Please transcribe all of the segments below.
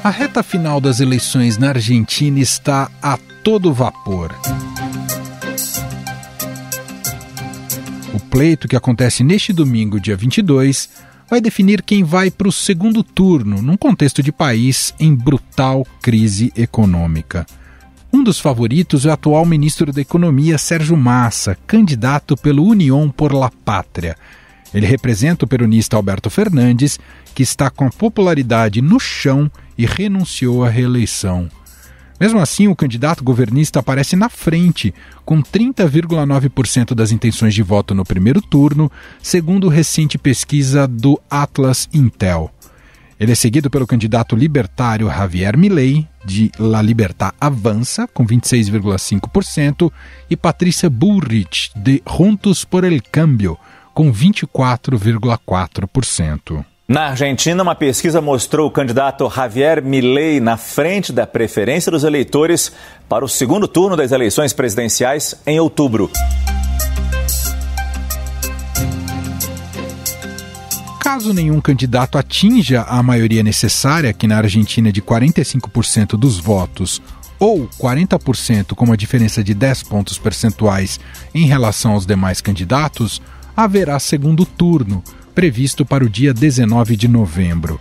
A reta final das eleições na Argentina está a todo vapor. O pleito, que acontece neste domingo, dia 22, vai definir quem vai para o segundo turno, num contexto de país em brutal crise econômica. Um dos favoritos é o atual ministro da Economia, Sérgio Massa, candidato pelo União por la Pátria. Ele representa o peronista Alberto Fernandes, que está com a popularidade no chão e renunciou à reeleição. Mesmo assim, o candidato governista aparece na frente, com 30,9% das intenções de voto no primeiro turno, segundo recente pesquisa do Atlas Intel. Ele é seguido pelo candidato libertário Javier Milei, de La Libertad Avança, com 26,5%, e Patrícia Bullrich, de Juntos por el Cambio, com 24,4%. Na Argentina, uma pesquisa mostrou o candidato Javier Milei na frente da preferência dos eleitores para o segundo turno das eleições presidenciais em outubro. Caso nenhum candidato atinja a maioria necessária, que na Argentina é de 45% dos votos, ou 40% com uma diferença de 10 pontos percentuais em relação aos demais candidatos, haverá segundo turno, previsto para o dia 19 de novembro.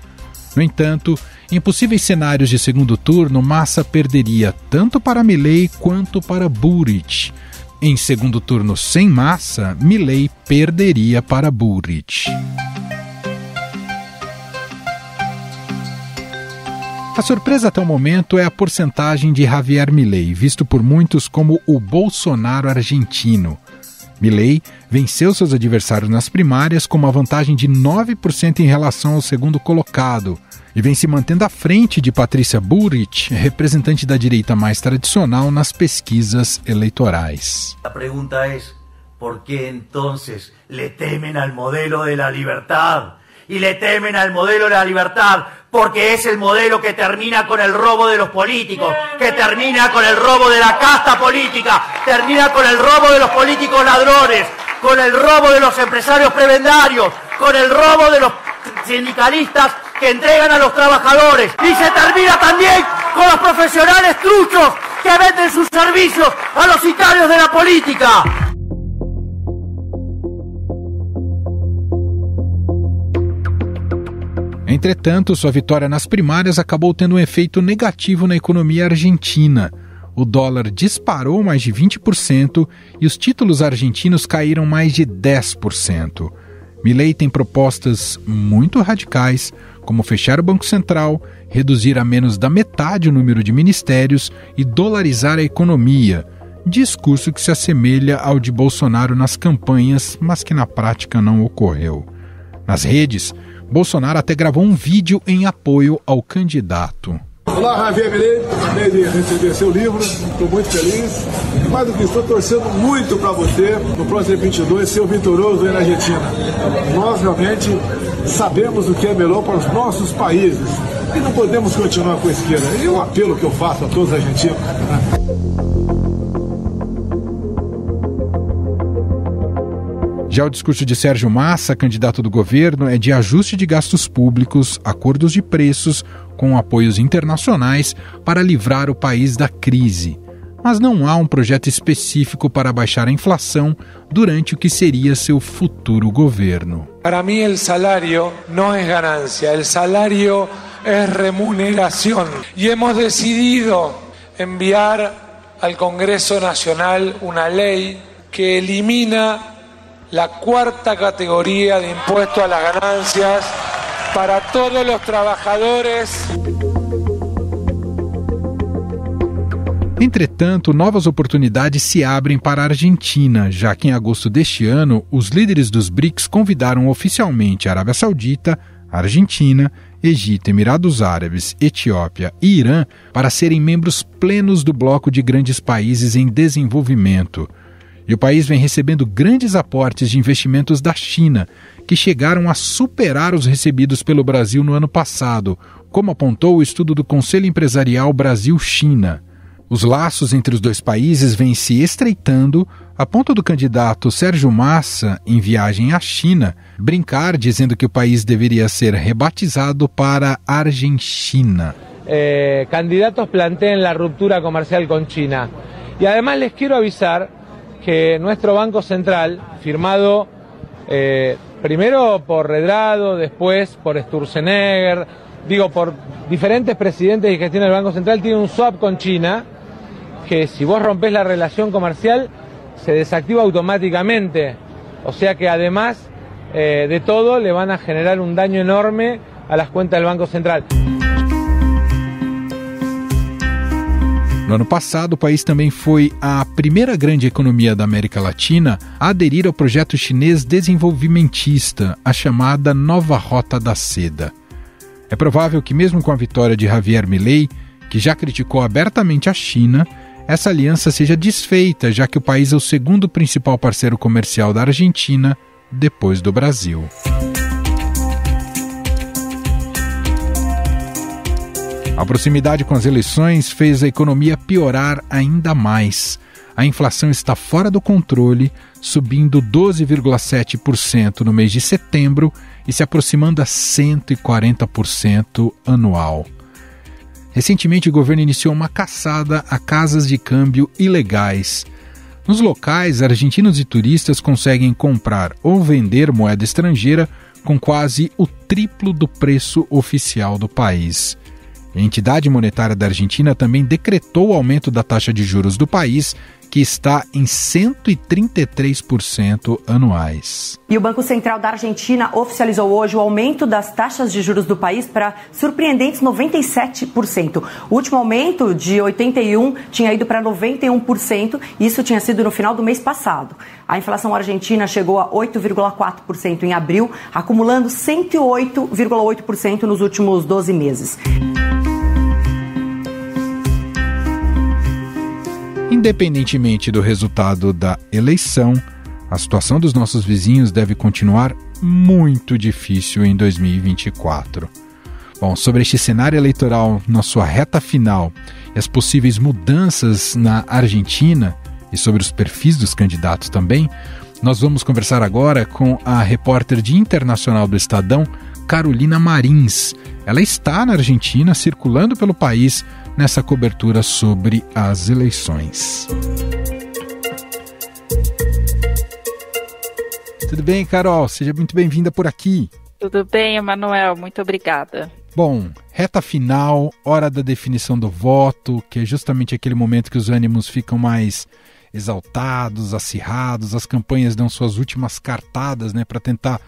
No entanto, em possíveis cenários de segundo turno, Massa perderia tanto para Milei quanto para Bullrich. Em segundo turno sem Massa, Milei perderia para Bullrich. A surpresa até o momento é a porcentagem de Javier Milei, visto por muitos como o Bolsonaro argentino. Milei venceu seus adversários nas primárias com uma vantagem de 9% em relação ao segundo colocado e vem se mantendo à frente de Patrícia Bullrich, representante da direita mais tradicional nas pesquisas eleitorais. A pergunta é: por que então le temen al modelo de la libertad? Y le temen al modelo de la libertad porque es el modelo que termina con el robo de los políticos, que termina con el robo de la casta política, termina con el robo de los políticos ladrones, con el robo de los empresarios prebendarios, con el robo de los sindicalistas que entregan a los trabajadores, y se termina también con los profesionales truchos que venden sus servicios a los sicarios de la política. Entretanto, sua vitória nas primárias acabou tendo um efeito negativo na economia argentina. O dólar disparou mais de 20% e os títulos argentinos caíram mais de 10%. Milei tem propostas muito radicais, como fechar o Banco Central, reduzir a menos da metade o número de ministérios e dolarizar a economia, discurso que se assemelha ao de Bolsonaro nas campanhas, mas que na prática não ocorreu. Nas redes, Bolsonaro até gravou um vídeo em apoio ao candidato. Olá, Javier Milei, acabei de receber seu livro, estou muito feliz. Mais do que estou torcendo muito para você, no próximo 22, ser vitorioso aí na Argentina. Nós realmente sabemos o que é melhor para os nossos países e não podemos continuar com a esquerda. E o apelo que eu faço a todos os argentinos. Já o discurso de Sérgio Massa, candidato do governo, é de ajuste de gastos públicos, acordos de preços, com apoios internacionais para livrar o país da crise. Mas não há um projeto específico para baixar a inflação durante o que seria seu futuro governo. Para mim, o salário não é ganancia, o salário é remuneração. E hemos decidido enviar ao Congresso Nacional uma lei que elimina la cuarta categoría de impuesto a las ganancias para todos los trabajadores. Entretanto, novas oportunidades se abrem para a Argentina, já que em agosto deste ano, os líderes dos BRICS convidaram oficialmente a Arábia Saudita, Argentina, Egito, Emirados Árabes, Etiópia e Irã para serem membros plenos do bloco de grandes países em desenvolvimento. E o país vem recebendo grandes aportes de investimentos da China, que chegaram a superar os recebidos pelo Brasil no ano passado, como apontou o estudo do Conselho Empresarial Brasil-China. Os laços entre os dois países vêm se estreitando, a ponto do candidato Sérgio Massa, em viagem à China, brincar dizendo que o país deveria ser rebatizado para Argentina. candidatos planteen la ruptura comercial con China. Y además les quiero avisar que nuestro Banco Central, firmado primero por Redrado, después por Sturzenegger, por diferentes presidentes y gestión del Banco Central, tiene un swap con China, que si vos rompés la relación comercial, se desactiva automáticamente. O sea que además de todo, le van a generar un daño enorme a las cuentas del Banco Central. No ano passado, o país também foi a primeira grande economia da América Latina a aderir ao projeto chinês desenvolvimentista, a chamada Nova Rota da Seda. É provável que mesmo com a vitória de Javier Milei, que já criticou abertamente a China, essa aliança seja desfeita, já que o país é o segundo principal parceiro comercial da Argentina, depois do Brasil. A proximidade com as eleições fez a economia piorar ainda mais. A inflação está fora do controle, subindo 12,7% no mês de setembro e se aproximando a 140% anual. Recentemente, o governo iniciou uma caçada a casas de câmbio ilegais. Nos locais, argentinos e turistas conseguem comprar ou vender moeda estrangeira com quase o triplo do preço oficial do país. A entidade monetária da Argentina também decretou o aumento da taxa de juros do país, que está em 133% anuais. E o Banco Central da Argentina oficializou hoje o aumento das taxas de juros do país para surpreendentes 97%. O último aumento, de 81%, tinha ido para 91%, e isso tinha sido no final do mês passado. A inflação argentina chegou a 8,4% em abril, acumulando 108,8% nos últimos 12 meses. Independentemente do resultado da eleição, a situação dos nossos vizinhos deve continuar muito difícil em 2024. Bom, sobre este cenário eleitoral na sua reta final e as possíveis mudanças na Argentina e sobre os perfis dos candidatos também, nós vamos conversar agora com a repórter de internacional do Estadão, Carolina Marins. Ela está na Argentina, circulando pelo país, nessa cobertura sobre as eleições. Tudo bem, Carol? Seja muito bem-vinda por aqui. Tudo bem, Emanuel. Muito obrigada. Bom, reta final, hora da definição do voto, que é justamente aquele momento que os ânimos ficam mais exaltados, acirrados, as campanhas dão suas últimas cartadas, para tentar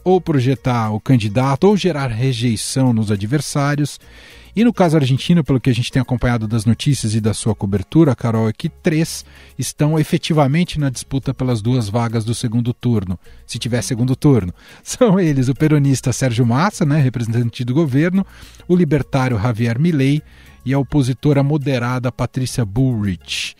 ou projetar o candidato ou gerar rejeição nos adversários. E no caso argentino, pelo que a gente tem acompanhado das notícias e da sua cobertura, Carol, é que 3 estão efetivamente na disputa pelas 2 vagas do segundo turno, se tiver segundo turno. São eles o peronista Sérgio Massa, representante do governo, o libertário Javier Milei e a opositora moderada Patrícia Bullrich.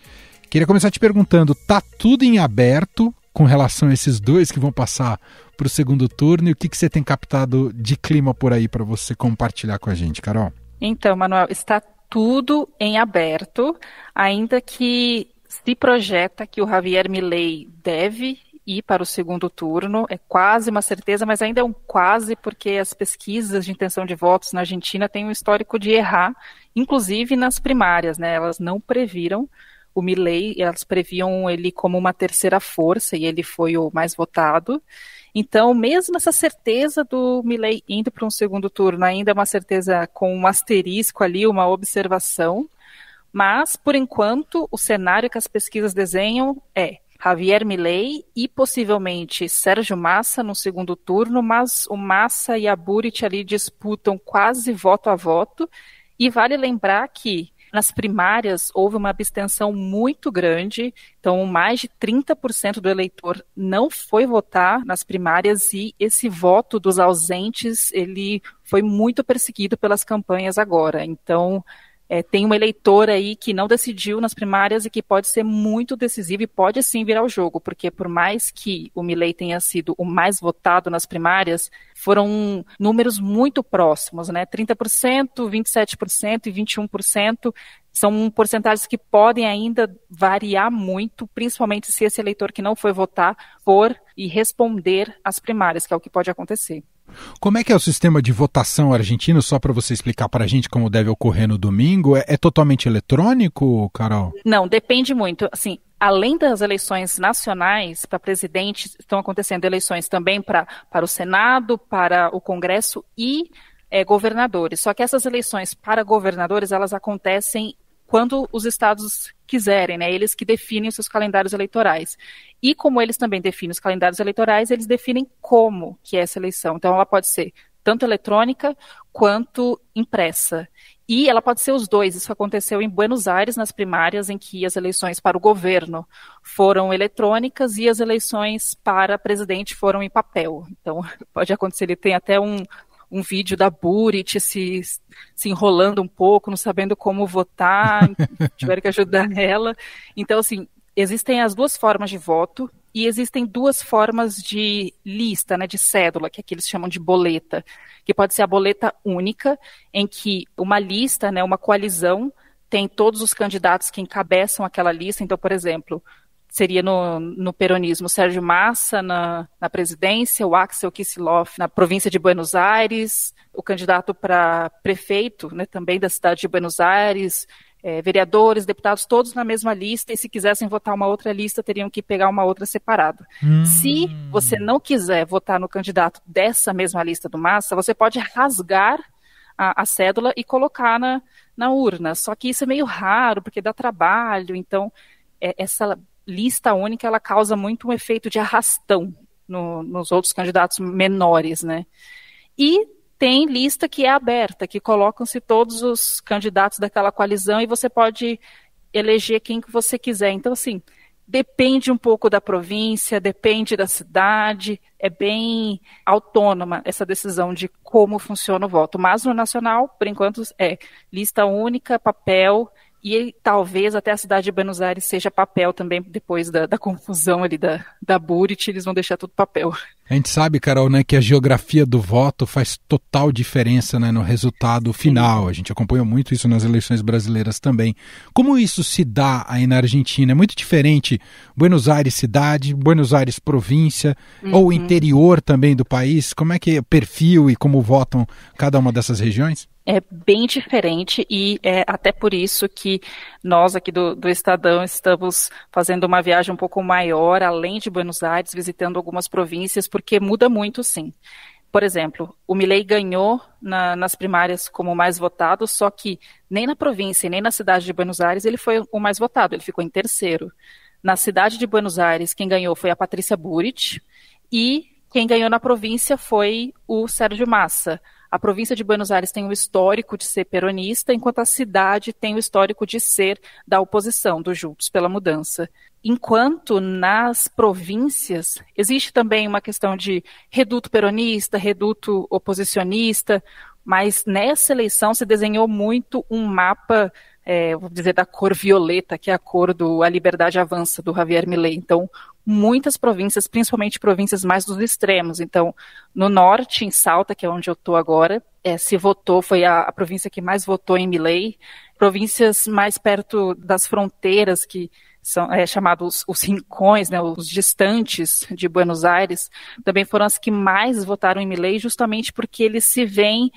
Queria começar te perguntando, tá tudo em aberto com relação a esses 2 que vão passar para o segundo turno, e o que você tem captado de clima por aí para você compartilhar com a gente, Carol? Então, Manuel, está tudo em aberto, ainda que se projeta que o Javier Milei deve ir para o segundo turno, é quase uma certeza, mas ainda é um quase, porque as pesquisas de intenção de votos na Argentina têm um histórico de errar, inclusive nas primárias, Elas não previram o Milei, elas previam ele como uma terceira força, e ele foi o mais votado. Então, mesmo essa certeza do Milei indo para um segundo turno, ainda é uma certeza com um asterisco ali, uma observação, mas, por enquanto, o cenário que as pesquisas desenham é Javier Milei e, possivelmente, Sérgio Massa no segundo turno, mas o Massa e a Bullrich ali disputam quase voto a voto, e vale lembrar que nas primárias houve uma abstenção muito grande, então mais de 30% do eleitor não foi votar nas primárias, e esse voto dos ausentes, ele foi muito perseguido pelas campanhas agora. Então, tem um eleitor aí que não decidiu nas primárias e que pode ser muito decisivo e pode sim virar o jogo, porque por mais que o Milei tenha sido o mais votado nas primárias, foram números muito próximos, 30%, 27% e 21%, são porcentagens que podem ainda variar muito, principalmente se esse eleitor que não foi votar for e responder às primárias, que é o que pode acontecer. Como é que é o sistema de votação argentino, só para você explicar para a gente como deve ocorrer no domingo? É totalmente eletrônico, Carol? Não, depende muito. Assim, além das eleições nacionais para presidente, estão acontecendo eleições também para o Senado, para o Congresso e governadores. Só que essas eleições para governadores, elas acontecem quando os estados quiserem, né? Eles que definem os seus calendários eleitorais. E como eles também definem os calendários eleitorais, eles definem como que é essa eleição. Então ela pode ser tanto eletrônica quanto impressa. E ela pode ser os dois. Isso aconteceu em Buenos Aires, nas primárias, em que as eleições para o governo foram eletrônicas e as eleições para presidente foram em papel. Então pode acontecer, ele tem até um vídeo da Buric se enrolando um pouco, não sabendo como votar, tiveram que ajudar ela. Então, assim, existem as duas formas de voto e existem duas formas de lista, né, de cédula, que aqui eles chamam de boleta, que pode ser a boleta única, em que uma lista, né, uma coalizão, tem todos os candidatos que encabeçam aquela lista. Então, por exemplo, seria no peronismo Sérgio Massa na presidência, o Axel Kicillof na província de Buenos Aires, o candidato para prefeito, né, também da cidade de Buenos Aires, vereadores, deputados, todos na mesma lista, e se quisessem votar uma outra lista, teriam que pegar uma outra separada. Se você não quiser votar no candidato dessa mesma lista do Massa, você pode rasgar a cédula e colocar na urna. Só que isso é meio raro, porque dá trabalho, então essa lista única, ela causa muito um efeito de arrastão nos outros candidatos menores, né? E tem lista que é aberta, que colocam-se todos os candidatos daquela coalizão e você pode eleger quem que você quiser. Então, assim, depende um pouco da província, depende da cidade, é bem autônoma essa decisão de como funciona o voto. Mas no nacional, por enquanto, é lista única, papel. E talvez até a cidade de Buenos Aires seja papel também, depois da confusão ali da Buric, eles vão deixar tudo papel. A gente sabe, Carol, né, que a geografia do voto faz total diferença, né, no resultado final. A gente acompanha muito isso nas eleições brasileiras também. Como isso se dá aí na Argentina? É muito diferente Buenos Aires cidade, Buenos Aires província, ou interior também do país? Como é que é o perfil e como votam cada uma dessas regiões? É bem diferente e é até por isso que nós aqui do Estadão estamos fazendo uma viagem um pouco maior, além de Buenos Aires, visitando algumas províncias, porque muda muito, sim. Por exemplo, o Milei ganhou nas primárias como o mais votado, só que nem na província e nem na cidade de Buenos Aires ele foi o mais votado, ele ficou em terceiro. Na cidade de Buenos Aires, quem ganhou foi a Patrícia Buric e quem ganhou na província foi o Sérgio Massa. A província de Buenos Aires tem o histórico de ser peronista, enquanto a cidade tem o histórico de ser da oposição, do Juntos pela Mudança. Enquanto nas províncias existe também uma questão de reduto peronista, reduto oposicionista, mas nessa eleição se desenhou muito um mapa, vou dizer, da cor violeta, que é a cor do A Liberdade Avança, do Javier Milei. Então, muitas províncias, principalmente províncias mais dos extremos. Então, no norte, em Salta, que é onde eu estou agora, se votou, foi a província que mais votou em Milei. Províncias mais perto das fronteiras, que são chamados os rincões, né, os distantes de Buenos Aires, também foram as que mais votaram em Milei, justamente porque eles se veem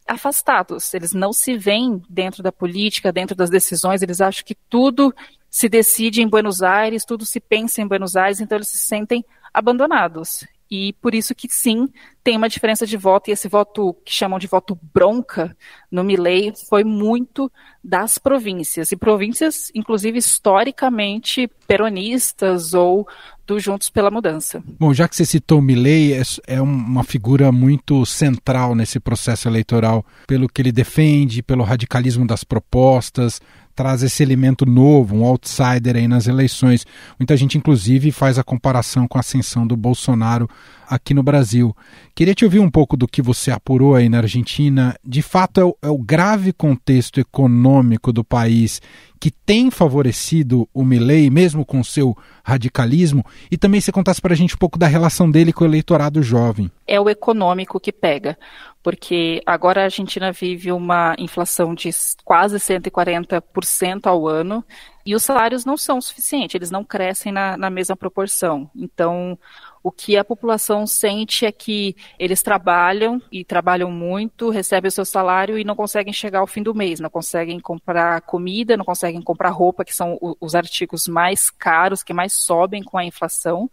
afastados, eles não se veem dentro da política, dentro das decisões, eles acham que tudo se decide em Buenos Aires, tudo se pensa em Buenos Aires, então eles se sentem abandonados. E por isso que sim, tem uma diferença de voto, e esse voto que chamam de voto bronca no Milei foi muito das províncias, e províncias inclusive historicamente peronistas ou do Juntos pela Mudança. Bom, já que você citou o Milei, é uma figura muito central nesse processo eleitoral, pelo que ele defende, pelo radicalismo das propostas, traz esse elemento novo, um outsider aí nas eleições. Muita gente, inclusive, faz a comparação com a ascensão do Bolsonaro aqui no Brasil. Queria te ouvir um pouco do que você apurou aí na Argentina. De fato, é o grave contexto econômico do país que tem favorecido o Milei, mesmo com seu radicalismo, e também você contasse para a gente um pouco da relação dele com o eleitorado jovem. É o econômico que pega, porque agora a Argentina vive uma inflação de quase 140% ao ano, e os salários não são suficientes, eles não crescem na mesma proporção. Então, O que a população sente é que eles trabalham e trabalham muito, recebem o seu salário e não conseguem chegar ao fim do mês, não conseguem comprar comida, não conseguem comprar roupa, que são os artigos mais caros, que mais sobem com a inflação.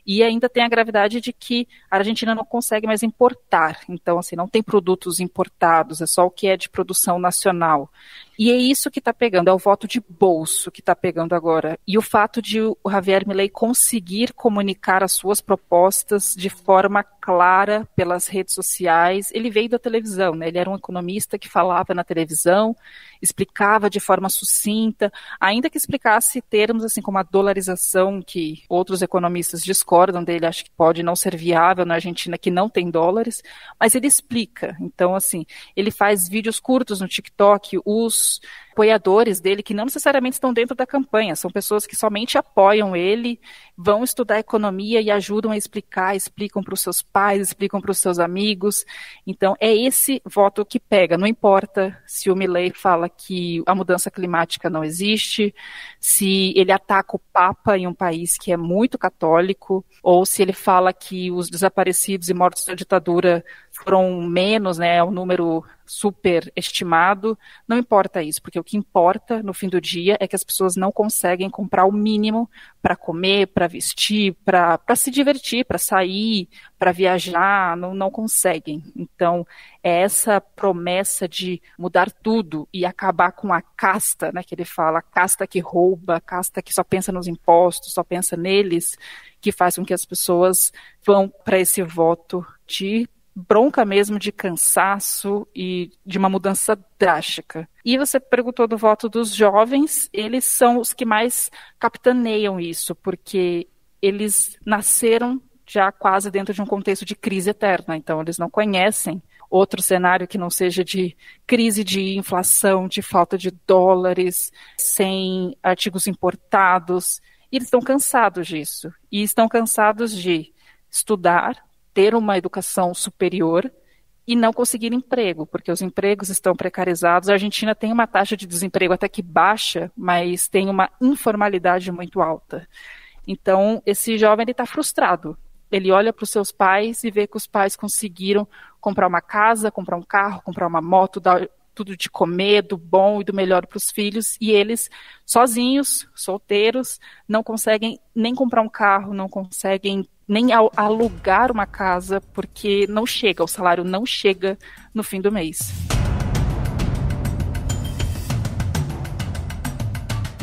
E ainda tem a gravidade de que a Argentina não consegue mais importar. Então, assim, não tem produtos importados, é só o que é de produção nacional. E é isso que está pegando, é o voto de bolso que está pegando agora. E o fato de o Javier Milei conseguir comunicar as suas propostas de forma clara pelas redes sociais. Ele veio da televisão, né? Ele era um economista que falava na televisão, explicava de forma sucinta, ainda que explicasse termos assim como a dolarização, que outros economistas discordam dele, acho que pode não ser viável na Argentina, que não tem dólares, mas ele explica. Então, assim, ele faz vídeos curtos no TikTok, os apoiadores dele, que não necessariamente estão dentro da campanha, são pessoas que somente apoiam ele, vão estudar economia e ajudam a explicar, explicam para os seus pais, explicam para os seus amigos. Então, é esse voto que pega. Não importa se o Milei fala que a mudança climática não existe, se ele ataca o Papa em um país que é muito católico, ou se ele fala que os desaparecidos e mortos da ditadura foram menos, né, é um número super estimado. Não importa isso, porque o que importa no fim do dia é que as pessoas não conseguem comprar o mínimo para comer, para vestir, para se divertir, para sair, para viajar, não conseguem. Então, é essa promessa de mudar tudo e acabar com a casta, né, que ele fala, a casta que rouba, a casta que só pensa nos impostos, só pensa neles, que faz com que as pessoas vão para esse voto de bronca mesmo, de cansaço e de uma mudança drástica. E você perguntou do voto dos jovens, eles são os que mais capitaneiam isso, porque eles nasceram já quase dentro de um contexto de crise eterna, então eles não conhecem outro cenário que não seja de crise de inflação, de falta de dólares, sem artigos importados, e eles estão cansados disso, e estão cansados de estudar, ter uma educação superior e não conseguir emprego, porque os empregos estão precarizados. A Argentina tem uma taxa de desemprego até que baixa, mas tem uma informalidade muito alta. Então, esse jovem está frustrado. Ele olha para os seus pais e vê que os pais conseguiram comprar uma casa, comprar um carro, comprar uma moto, dar tudo de comer, do bom e do melhor para os filhos, e eles, sozinhos, solteiros, não conseguem nem comprar um carro, não conseguem nem alugar uma casa, porque não chega, o salário não chega no fim do mês.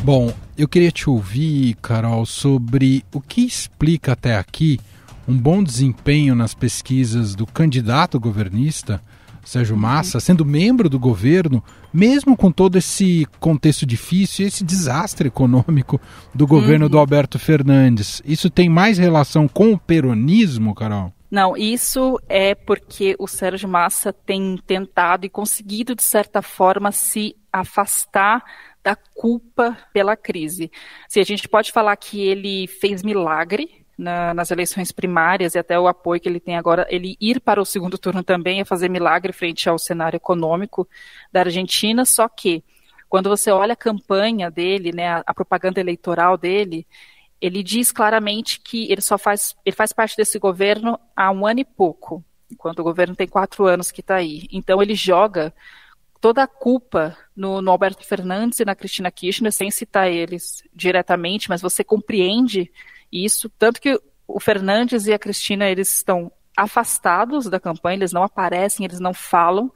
Bom, eu queria te ouvir, Carol, sobre o que explica até aqui um bom desempenho nas pesquisas do candidato governista, Sérgio Massa, sendo membro do governo, mesmo com todo esse contexto difícil, esse desastre econômico do governo do Alberto Fernandes. Isso tem mais relação com o peronismo, Carol? Não, isso é porque o Sérgio Massa tem tentado e conseguido, de certa forma, se afastar da culpa pela crise. Se a gente pode falar que ele fez milagre nas eleições primárias e até o apoio que ele tem agora, ele ir para o segundo turno também é fazer milagre frente ao cenário econômico da Argentina, só que quando você olha a campanha dele, né, a propaganda eleitoral dele, ele diz claramente que ele faz parte desse governo há 1 ano e pouco, enquanto o governo tem 4 anos que está aí. Então ele joga toda a culpa no Alberto Fernandes e na Cristina Kirchner, sem citar eles diretamente, mas você compreende isso, tanto que o Fernandes e a Cristina, eles estão afastados da campanha, eles não aparecem, eles não falam,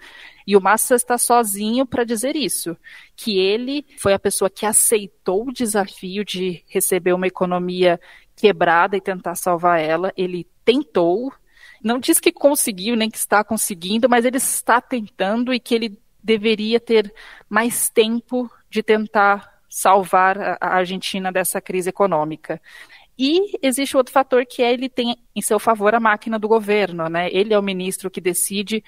e o Massa está sozinho para dizer isso, que ele foi a pessoa que aceitou o desafio de receber uma economia quebrada e tentar salvar ela, ele tentou, não diz que conseguiu, nem que está conseguindo, mas ele está tentando e que ele deveria ter mais tempo de tentar salvar a Argentina dessa crise econômica. E existe outro fator que é ele tem em seu favor a máquina do governo, né? Ele é o ministro que decide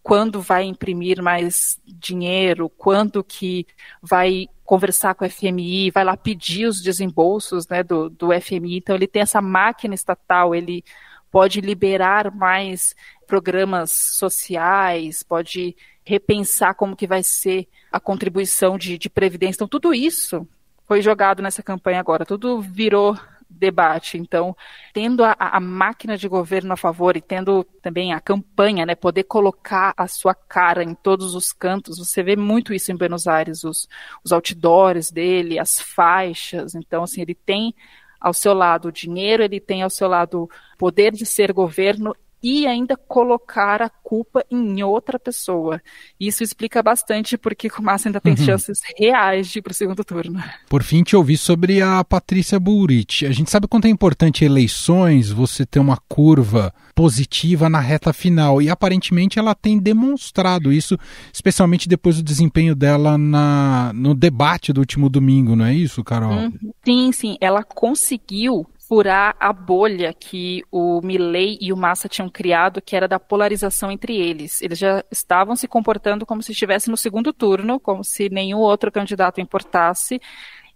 quando vai imprimir mais dinheiro, quando que vai conversar com o FMI, vai lá pedir os desembolsos, né, do FMI. Então ele tem essa máquina estatal, ele pode liberar mais programas sociais, pode repensar como que vai ser a contribuição de previdência. Então tudo isso foi jogado nessa campanha agora, tudo virou debate. Então, tendo a máquina de governo a favor e tendo também a campanha, né, poder colocar a sua cara em todos os cantos, você vê muito isso em Buenos Aires, os outdoors dele, as faixas. Então, assim, ele tem ao seu lado o dinheiro, ele tem ao seu lado o poder de ser governo e ainda colocar a culpa em outra pessoa. Isso explica bastante porque o Massa ainda tem chances reais de ir para o segundo turno. Por fim, te ouvi sobre a Patrícia Bullrich. A gente sabe quanto é importante em eleições você ter uma curva positiva na reta final, e aparentemente ela tem demonstrado isso, especialmente depois do desempenho dela no debate do último domingo, não é isso, Carol? Sim, ela conseguiu furar a bolha que o Milei e o Massa tinham criado, que era da polarização entre eles. Eles já estavam se comportando como se estivessem no segundo turno, como se nenhum outro candidato importasse.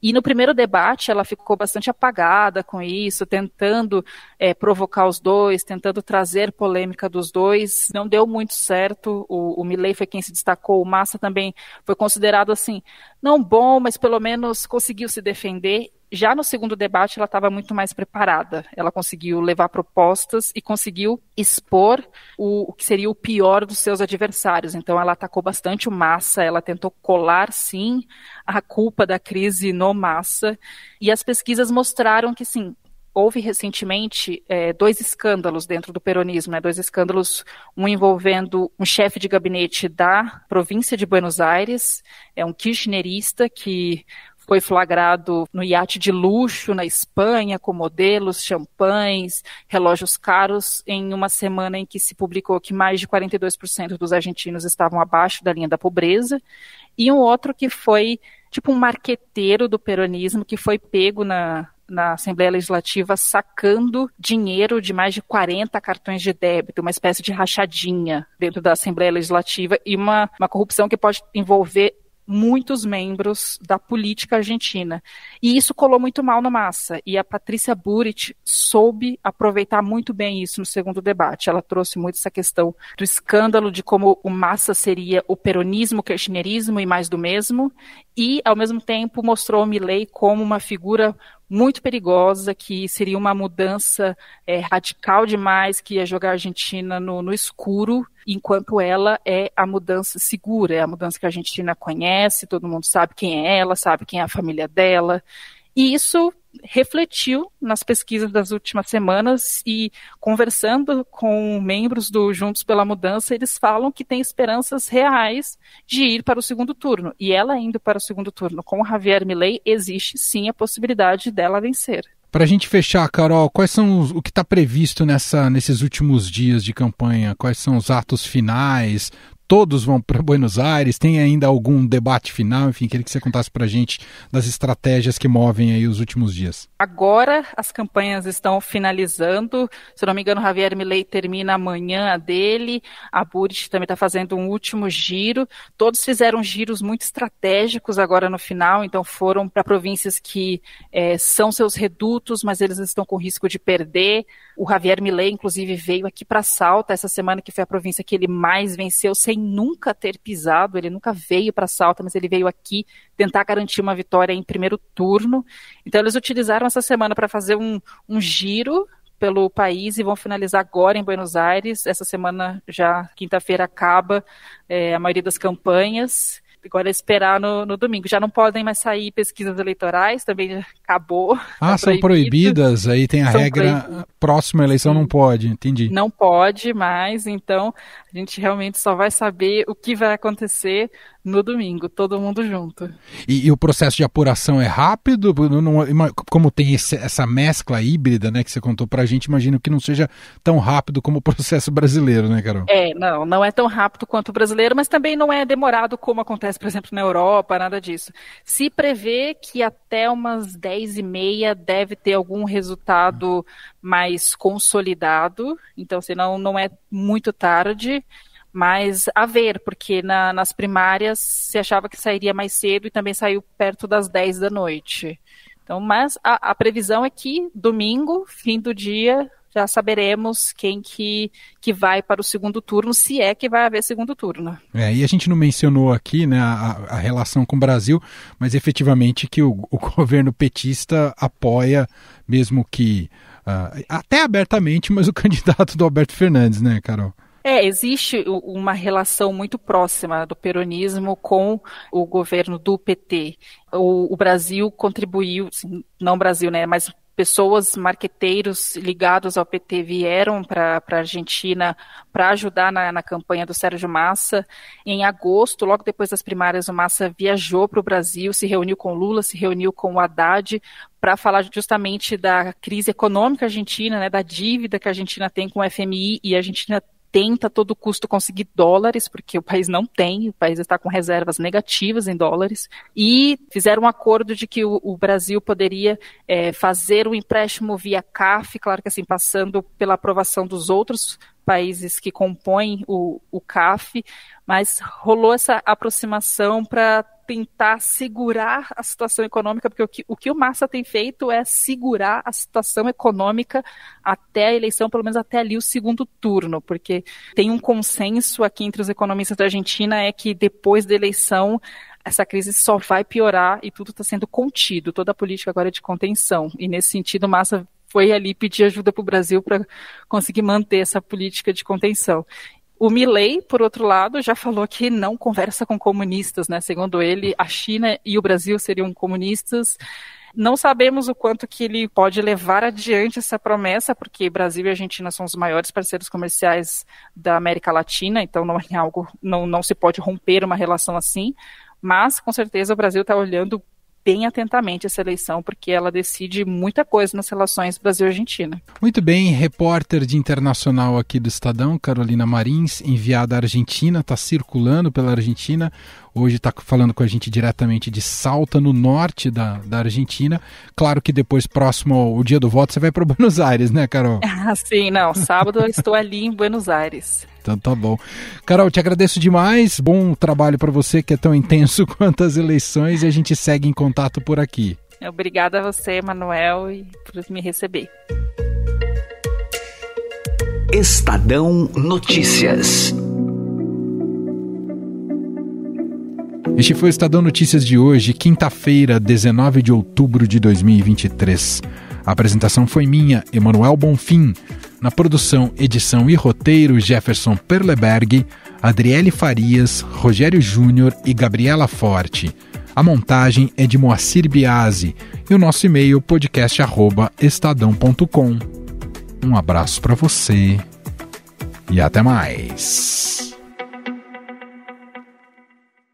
E no primeiro debate ela ficou bastante apagada com isso, tentando provocar os dois, tentando trazer polêmica dos dois. Não deu muito certo, o Milei foi quem se destacou, o Massa também foi considerado assim, não bom, mas pelo menos conseguiu se defender. Já no segundo debate ela estava muito mais preparada, ela conseguiu levar propostas e conseguiu expor o que seria o pior dos seus adversários. Então ela atacou bastante o Massa, ela tentou colar sim a culpa da crise no Massa, e as pesquisas mostraram que sim, houve recentemente 2 escândalos dentro do peronismo, né? 2 escândalos, um envolvendo um chefe de gabinete da província de Buenos Aires, um kirchnerista que foi flagrado no iate de luxo na Espanha, com modelos, champanhes, relógios caros, em uma semana em que se publicou que mais de 42% dos argentinos estavam abaixo da linha da pobreza, e um outro que foi tipo um marqueteiro do peronismo, que foi pego na Assembleia Legislativa sacando dinheiro de mais de 40 cartões de débito, uma espécie de rachadinha dentro da Assembleia Legislativa, e uma corrupção que pode envolver muitos membros da política argentina. E isso colou muito mal no Massa. E a Patrícia Bullrich soube aproveitar muito bem isso no segundo debate. Ela trouxe muito essa questão do escândalo de como o Massa seria o peronismo, o kirchnerismo e mais do mesmo. E, ao mesmo tempo, mostrou o Milei como uma figura muito perigosa, que seria uma mudança radical demais, que ia jogar a Argentina no escuro, enquanto ela é a mudança segura, é a mudança que a Argentina conhece, todo mundo sabe quem é ela, sabe quem é a família dela. E isso refletiu nas pesquisas das últimas semanas, e conversando com membros do Juntos pela Mudança, eles falam que tem esperanças reais de ir para o segundo turno. E ela indo para o segundo turno com o Javier Milei, existe sim a possibilidade dela vencer. Para a gente fechar, Carol, quais são o que está previsto nesses últimos dias de campanha? Quais são os atos finais? Todos vão para Buenos Aires? Tem ainda algum debate final? Enfim, queria que você contasse para a gente das estratégias que movem aí os últimos dias. Agora as campanhas estão finalizando. Se não me engano, Javier Milei termina amanhã a dele. A Bullrich também está fazendo um último giro. Todos fizeram giros muito estratégicos agora no final. Então foram para províncias que são seus redutos, mas eles estão com risco de perder. O Javier Milei, inclusive, veio aqui para Salta essa semana, que foi a província que ele mais venceu, sem nunca ter pisado. Ele nunca veio para Salta, mas ele veio aqui tentar garantir uma vitória em primeiro turno. Então eles utilizaram essa semana para fazer um giro pelo país e vão finalizar agora em Buenos Aires. Essa semana, já quinta-feira, acaba a maioria das campanhas. Agora é esperar no domingo. Já não podem mais sair pesquisas eleitorais, também acabou. São proibidas? Aí tem a regra, próxima eleição não pode, entendi. Não pode mais, então a gente realmente só vai saber o que vai acontecer no domingo, todo mundo junto. E o processo de apuração é rápido? Como tem essa mescla híbrida, né, que você contou pra gente, imagino que não seja tão rápido como o processo brasileiro, né, Carol? Não é tão rápido quanto o brasileiro, mas também não é demorado como acontece, por exemplo, na Europa, nada disso. Se prevê que até umas 10h30 deve ter algum resultado mais consolidado, então senão não é muito tarde. Mas a ver, porque nas primárias se achava que sairia mais cedo e também saiu perto das 10 da noite. Então, mas a previsão é que domingo, fim do dia, já saberemos quem que vai para o segundo turno, se é que vai haver segundo turno. E a gente não mencionou aqui, né, a relação com o Brasil, mas efetivamente que o governo petista apoia, mesmo que até abertamente, mas o candidato do Alberto Fernandes, né, Carol? Existe uma relação muito próxima do peronismo com o governo do PT. O Brasil contribuiu, não o Brasil, né, mas pessoas, marqueteiros ligados ao PT vieram para a Argentina para ajudar na campanha do Sérgio Massa. Em agosto, logo depois das primárias, o Massa viajou para o Brasil, se reuniu com Lula, se reuniu com o Haddad para falar justamente da crise econômica argentina, né, da dívida que a Argentina tem com o FMI, e a Argentina tenta a todo custo conseguir dólares, porque o país não tem, o país está com reservas negativas em dólares, e fizeram um acordo de que o Brasil poderia fazer o empréstimo via CAF, claro que assim, passando pela aprovação dos outros países que compõem o CAF, mas rolou essa aproximação para tentar segurar a situação econômica, porque o que o Massa tem feito é segurar a situação econômica até a eleição, pelo menos até ali o segundo turno, porque tem um consenso aqui entre os economistas da Argentina, é que depois da eleição essa crise só vai piorar e tudo está sendo contido, toda a política agora é de contenção, e nesse sentido o Massa foi ali pedir ajuda para o Brasil para conseguir manter essa política de contenção. O Milei, por outro lado, já falou que não conversa com comunistas, né? Segundo ele, a China e o Brasil seriam comunistas. Não sabemos o quanto que ele pode levar adiante essa promessa, porque Brasil e Argentina são os maiores parceiros comerciais da América Latina, então não se pode romper uma relação assim, mas com certeza o Brasil está olhando bem atentamente essa eleição, porque ela decide muita coisa nas relações Brasil-Argentina. Muito bem, repórter de internacional aqui do Estadão, Carolina Marins, enviada à Argentina, está circulando pela Argentina, hoje está falando com a gente diretamente de Salta, no norte da Argentina. Claro que depois, próximo ao dia do voto, você vai para Buenos Aires, né, Carol? Sim, não, sábado eu estou ali em Buenos Aires. Então tá bom. Carol, te agradeço demais, bom trabalho para você que é tão intenso quanto as eleições, e a gente segue em contato por aqui. Obrigada a você, Manuel, por me receber. Estadão Notícias. Este foi o Estadão Notícias de hoje, quinta-feira, 19 de outubro de 2023. A apresentação foi minha, Emanuel Bonfim. Na produção, edição e roteiro, Jefferson Perleberg, Adriele Farias, Rogério Júnior e Gabriela Forte. A montagem é de Moacir Biasi e o nosso e-mail podcast@estadão.com. Um abraço para você e até mais.